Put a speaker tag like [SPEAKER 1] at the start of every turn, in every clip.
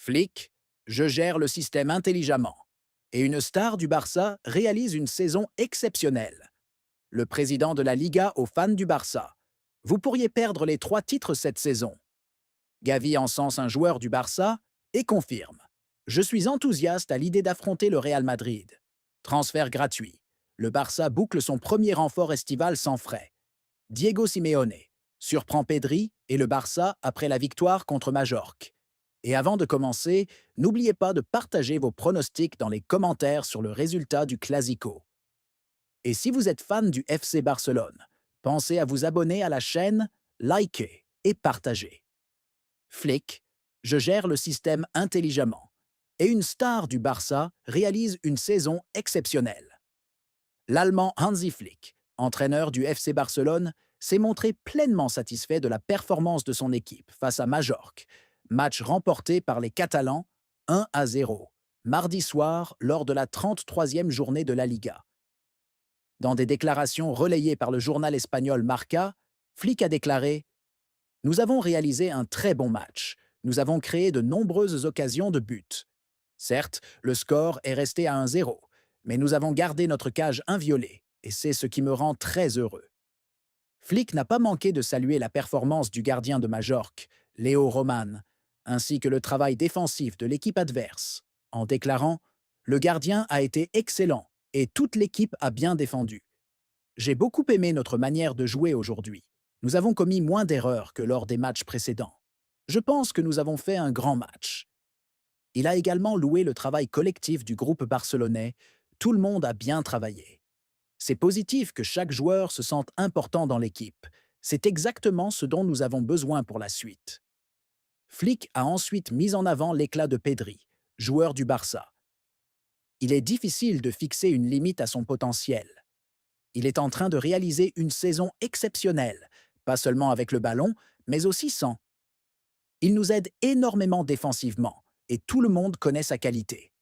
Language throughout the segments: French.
[SPEAKER 1] Flick, je gère le système intelligemment. Et une star du Barça réalise une saison exceptionnelle. Le président de la Liga aux fans du Barça. Vous pourriez perdre les 3 titres cette saison. Gavi encense un joueur du Barça et confirme. Je suis enthousiaste à l'idée d'affronter le Real Madrid. Transfert gratuit. Le Barça boucle son premier renfort estival sans frais. Diego Simeone surprend Pedri et le Barça après la victoire contre Majorque. Et avant de commencer, n'oubliez pas de partager vos pronostics dans les commentaires sur le résultat du Clasico. Et si vous êtes fan du FC Barcelone, pensez à vous abonner à la chaîne, liker et partager. Flick, je gère le système intelligemment. Et une star du Barça réalise une saison exceptionnelle. L'Allemand Hansi Flick, entraîneur du FC Barcelone, s'est montré pleinement satisfait de la performance de son équipe face à Majorque, match remporté par les Catalans 1-0, mardi soir lors de la 33e journée de la Liga. Dans des déclarations relayées par le journal espagnol Marca, Flick a déclaré « Nous avons réalisé un très bon match. Nous avons créé de nombreuses occasions de but. Certes, le score est resté à 1-0, mais nous avons gardé notre cage inviolée, et c'est ce qui me rend très heureux. » Flick n'a pas manqué de saluer la performance du gardien de Majorque, Léo Roman, ainsi que le travail défensif de l'équipe adverse, en déclarant « Le gardien a été excellent et toute l'équipe a bien défendu. J'ai beaucoup aimé notre manière de jouer aujourd'hui. Nous avons commis moins d'erreurs que lors des matchs précédents. Je pense que nous avons fait un grand match. » Il a également loué le travail collectif du groupe barcelonais. Tout le monde a bien travaillé. C'est positif que chaque joueur se sente important dans l'équipe. C'est exactement ce dont nous avons besoin pour la suite. Flick a ensuite mis en avant l'éclat de Pedri, joueur du Barça. Il est difficile de fixer une limite à son potentiel. Il est en train de réaliser une saison exceptionnelle, pas seulement avec le ballon, mais aussi sans. Il nous aide énormément défensivement, et tout le monde connaît sa qualité.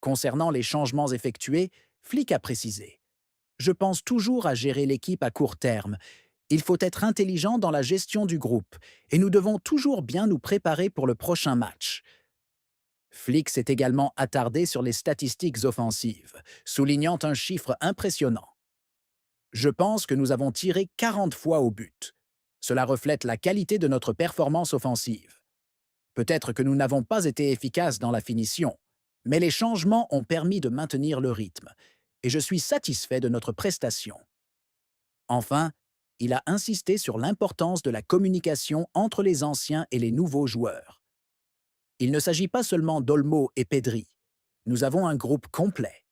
[SPEAKER 1] Concernant les changements effectués, Flick a précisé « Je pense toujours à gérer l'équipe à court terme. Il faut être intelligent dans la gestion du groupe, et nous devons toujours bien nous préparer pour le prochain match. » Flick s'est également attardé sur les statistiques offensives, soulignant un chiffre impressionnant. Je pense que nous avons tiré 40 fois au but. Cela reflète la qualité de notre performance offensive. Peut-être que nous n'avons pas été efficaces dans la finition, mais les changements ont permis de maintenir le rythme, et je suis satisfait de notre prestation. Enfin, il a insisté sur l'importance de la communication entre les anciens et les nouveaux joueurs. Il ne s'agit pas seulement d'Olmo et Pedri. Nous avons un groupe complet.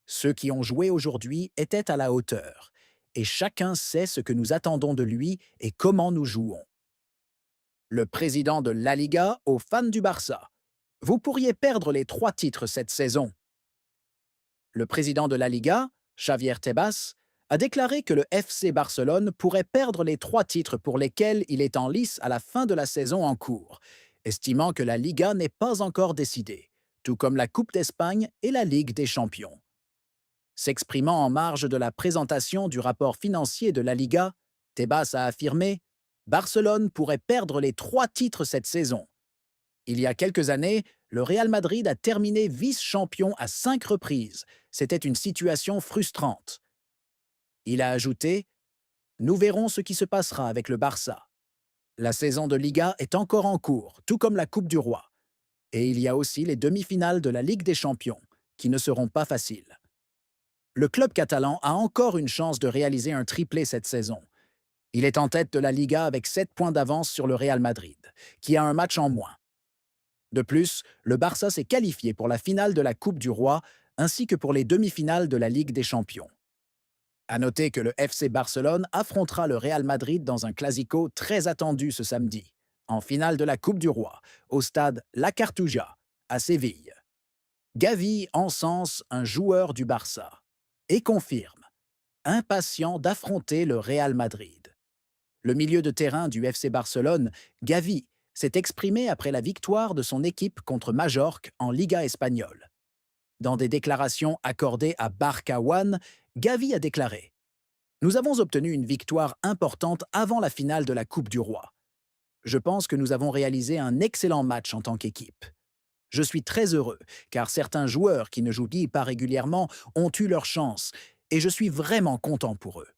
[SPEAKER 1] Ceux qui ont joué aujourd'hui étaient à la hauteur, et chacun sait ce que nous attendons de lui et comment nous jouons. Le président de La Liga aux fans du Barça. Vous pourriez perdre les 3 titres cette saison. Le président de La Liga, Javier Tebas, a déclaré que le FC Barcelone pourrait perdre les 3 titres pour lesquels il est en lice à la fin de la saison en cours, estimant que la Liga n'est pas encore décidée, tout comme la Coupe d'Espagne et la Ligue des Champions. S'exprimant en marge de la présentation du rapport financier de la Liga, Tebas a affirmé « Barcelone pourrait perdre les 3 titres cette saison. Il y a quelques années, le Real Madrid a terminé vice-champion à 5 reprises. C'était une situation frustrante. » Il a ajouté « Nous verrons ce qui se passera avec le Barça. La saison de Liga est encore en cours, tout comme la Coupe du Roi. Et il y a aussi les demi-finales de la Ligue des Champions, qui ne seront pas faciles. » Le club catalan a encore une chance de réaliser un triplé cette saison. Il est en tête de la Liga avec 7 points d'avance sur le Real Madrid, qui a un match en moins. De plus, le Barça s'est qualifié pour la finale de la Coupe du Roi ainsi que pour les demi-finales de la Ligue des Champions. À noter que le FC Barcelone affrontera le Real Madrid dans un clasico très attendu ce samedi, en finale de la Coupe du Roi, au stade La Cartuja, à Séville. Gavi encense un joueur du Barça et confirme, impatient d'affronter le Real Madrid. Le milieu de terrain du FC Barcelone, Gavi, s'est exprimé après la victoire de son équipe contre Majorque en Liga espagnole. Dans des déclarations accordées à Barca One, Gavi a déclaré « Nous avons obtenu une victoire importante avant la finale de la Coupe du Roi. Je pense que nous avons réalisé un excellent match en tant qu'équipe. Je suis très heureux, car certains joueurs qui ne jouent pas régulièrement ont eu leur chance, et je suis vraiment content pour eux.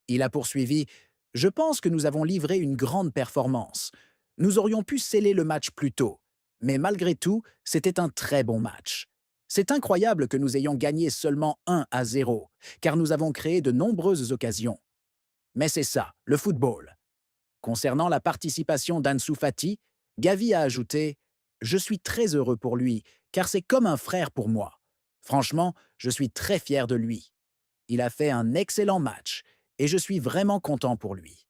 [SPEAKER 1] Il a poursuivi: Je pense que nous avons livré une grande performance. Nous aurions pu sceller le match plus tôt, mais malgré tout, c'était un très bon match. C'est incroyable que nous ayons gagné seulement 1-0, car nous avons créé de nombreuses occasions. Mais c'est ça, le football. Concernant la participation d'Ansu Fati, Gavi a ajouté: Je suis très heureux pour lui, car c'est comme un frère pour moi. Franchement, je suis très fier de lui. Il a fait un excellent match et je suis vraiment content pour lui.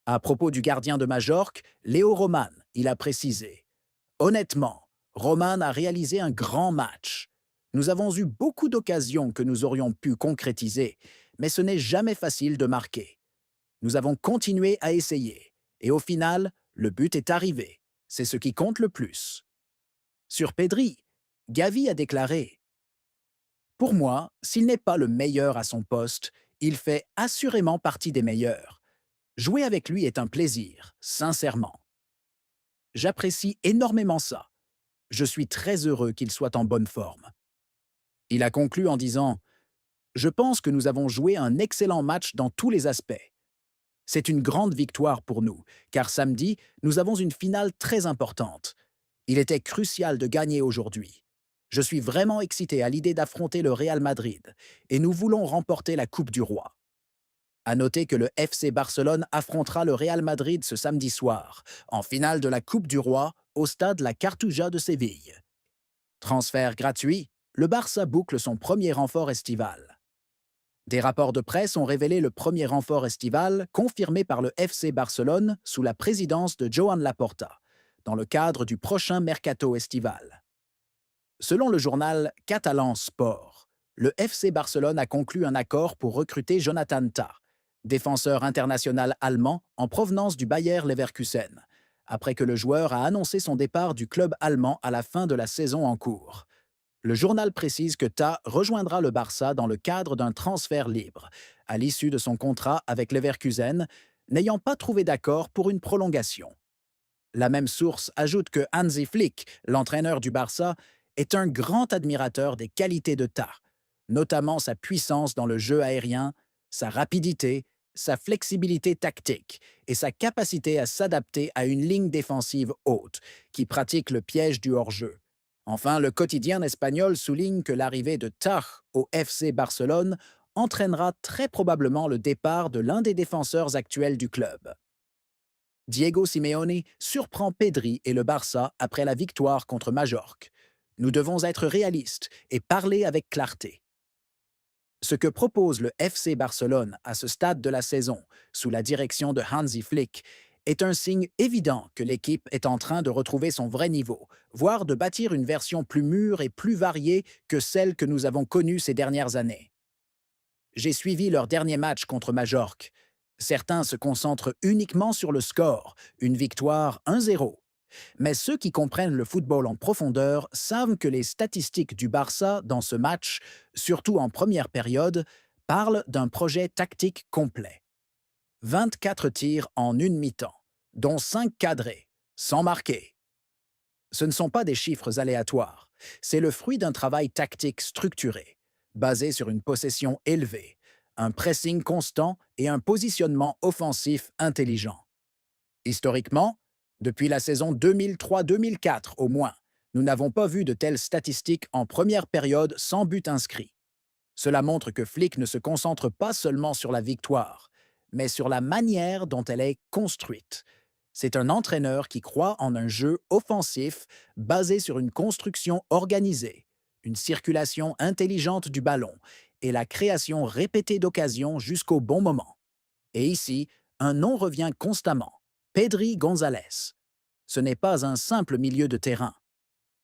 [SPEAKER 1] À propos du gardien de Majorque, Léo Roman, il a précisé: Honnêtement, Roman a réalisé un grand match. Nous avons eu beaucoup d'occasions que nous aurions pu concrétiser, mais ce n'est jamais facile de marquer. Nous avons continué à essayer, et au final, le but est arrivé. C'est ce qui compte le plus. Sur Pedri, Gavi a déclaré: Pour moi, s'il n'est pas le meilleur à son poste, il fait assurément partie des meilleurs. Jouer avec lui est un plaisir, sincèrement. J'apprécie énormément ça. Je suis très heureux qu'il soit en bonne forme. Il a conclu en disant: Je pense que nous avons joué un excellent match dans tous les aspects. C'est une grande victoire pour nous, car samedi, nous avons une finale très importante. Il était crucial de gagner aujourd'hui. Je suis vraiment excité à l'idée d'affronter le Real Madrid, et nous voulons remporter la Coupe du Roi. À noter que le FC Barcelone affrontera le Real Madrid ce samedi soir, en finale de la Coupe du Roi, au stade La Cartuja de Séville. Transfert gratuit, le Barça boucle son premier renfort estival. Des rapports de presse ont révélé le premier renfort estival confirmé par le FC Barcelone sous la présidence de Joan Laporta, dans le cadre du prochain mercato estival. Selon le journal catalan Sport, le FC Barcelone a conclu un accord pour recruter Jonathan Tah, défenseur international allemand en provenance du Bayer Leverkusen, après que le joueur a annoncé son départ du club allemand à la fin de la saison en cours. Le journal précise que Ta rejoindra le Barça dans le cadre d'un transfert libre, à l'issue de son contrat avec Leverkusen, n'ayant pas trouvé d'accord pour une prolongation. La même source ajoute que Hansi Flick, l'entraîneur du Barça, est un grand admirateur des qualités de Ta, notamment sa puissance dans le jeu aérien, sa rapidité, sa flexibilité tactique et sa capacité à s'adapter à une ligne défensive haute, qui pratique le piège du hors-jeu. Enfin, le quotidien espagnol souligne que l'arrivée de Tah au FC Barcelone entraînera très probablement le départ de l'un des défenseurs actuels du club. Diego Simeone surprend Pedri et le Barça après la victoire contre Majorque. Nous devons être réalistes et parler avec clarté. Ce que propose le FC Barcelone à ce stade de la saison, sous la direction de Hansi Flick, est un signe évident que l'équipe est en train de retrouver son vrai niveau, voire de bâtir une version plus mûre et plus variée que celle que nous avons connue ces dernières années. J'ai suivi leur dernier match contre Majorque. Certains se concentrent uniquement sur le score, une victoire 1-0. Mais ceux qui comprennent le football en profondeur savent que les statistiques du Barça dans ce match, surtout en première période, parlent d'un projet tactique complet. 24 tirs en une mi-temps, dont 5 cadrés, sans marquer. Ce ne sont pas des chiffres aléatoires, c'est le fruit d'un travail tactique structuré, basé sur une possession élevée, un pressing constant et un positionnement offensif intelligent. Historiquement, depuis la saison 2003-2004 au moins, nous n'avons pas vu de telles statistiques en première période sans but inscrit. Cela montre que Flick ne se concentre pas seulement sur la victoire, mais sur la manière dont elle est construite. C'est un entraîneur qui croit en un jeu offensif basé sur une construction organisée, une circulation intelligente du ballon et la création répétée d'occasions jusqu'au bon moment. Et ici, un nom revient constamment: Pedri González. Ce n'est pas un simple milieu de terrain.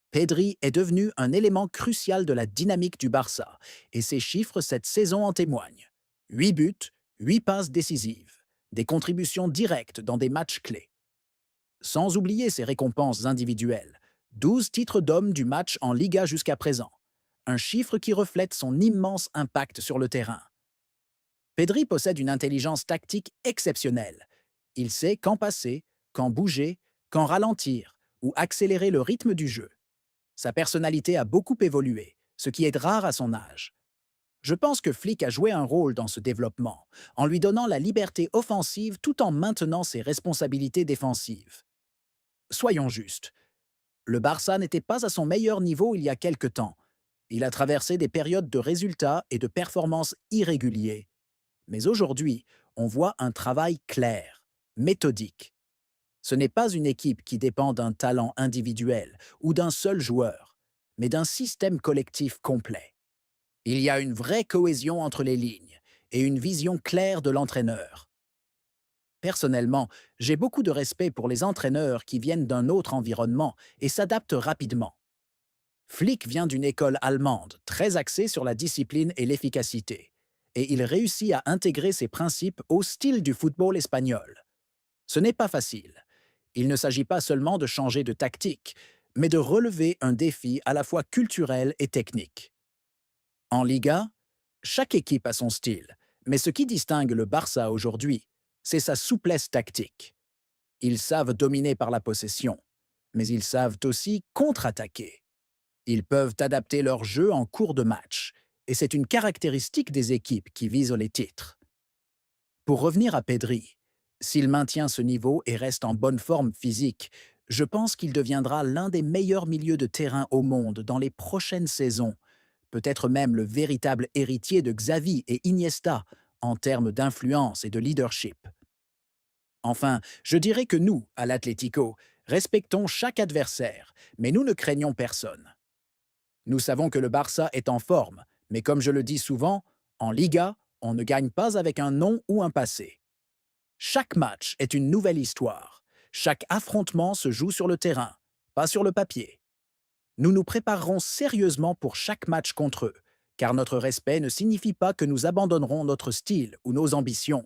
[SPEAKER 1] Pedri est devenu un élément crucial de la dynamique du Barça, et ses chiffres cette saison en témoignent. 8 buts, 8 passes décisives, des contributions directes dans des matchs clés. Sans oublier ses récompenses individuelles, 12 titres d'homme du match en Liga jusqu'à présent, un chiffre qui reflète son immense impact sur le terrain. Pedri possède une intelligence tactique exceptionnelle. Il sait quand passer, quand bouger, quand ralentir, ou accélérer le rythme du jeu. Sa personnalité a beaucoup évolué, ce qui est rare à son âge. Je pense que Flick a joué un rôle dans ce développement, en lui donnant la liberté offensive tout en maintenant ses responsabilités défensives. Soyons justes, le Barça n'était pas à son meilleur niveau il y a quelque temps. Il a traversé des périodes de résultats et de performances irréguliers. Mais aujourd'hui, on voit un travail clair, méthodique. Ce n'est pas une équipe qui dépend d'un talent individuel ou d'un seul joueur, mais d'un système collectif complet. Il y a une vraie cohésion entre les lignes et une vision claire de l'entraîneur. Personnellement, j'ai beaucoup de respect pour les entraîneurs qui viennent d'un autre environnement et s'adaptent rapidement. Flick vient d'une école allemande très axée sur la discipline et l'efficacité, et il réussit à intégrer ces principes au style du football espagnol. Ce n'est pas facile. Il ne s'agit pas seulement de changer de tactique, mais de relever un défi à la fois culturel et technique. En Liga, chaque équipe a son style, mais ce qui distingue le Barça aujourd'hui, c'est sa souplesse tactique. Ils savent dominer par la possession, mais ils savent aussi contre-attaquer. Ils peuvent adapter leur jeu en cours de match, et c'est une caractéristique des équipes qui visent les titres. Pour revenir à Pedri, s'il maintient ce niveau et reste en bonne forme physique, je pense qu'il deviendra l'un des meilleurs milieux de terrain au monde dans les prochaines saisons, peut-être même le véritable héritier de Xavi et Iniesta en termes d'influence et de leadership. Enfin, je dirais que nous, à l'Atlético, respectons chaque adversaire, mais nous ne craignons personne. Nous savons que le Barça est en forme, mais comme je le dis souvent, en Liga, on ne gagne pas avec un nom ou un passé. Chaque match est une nouvelle histoire. Chaque affrontement se joue sur le terrain, pas sur le papier. Nous nous préparerons sérieusement pour chaque match contre eux, car notre respect ne signifie pas que nous abandonnerons notre style ou nos ambitions.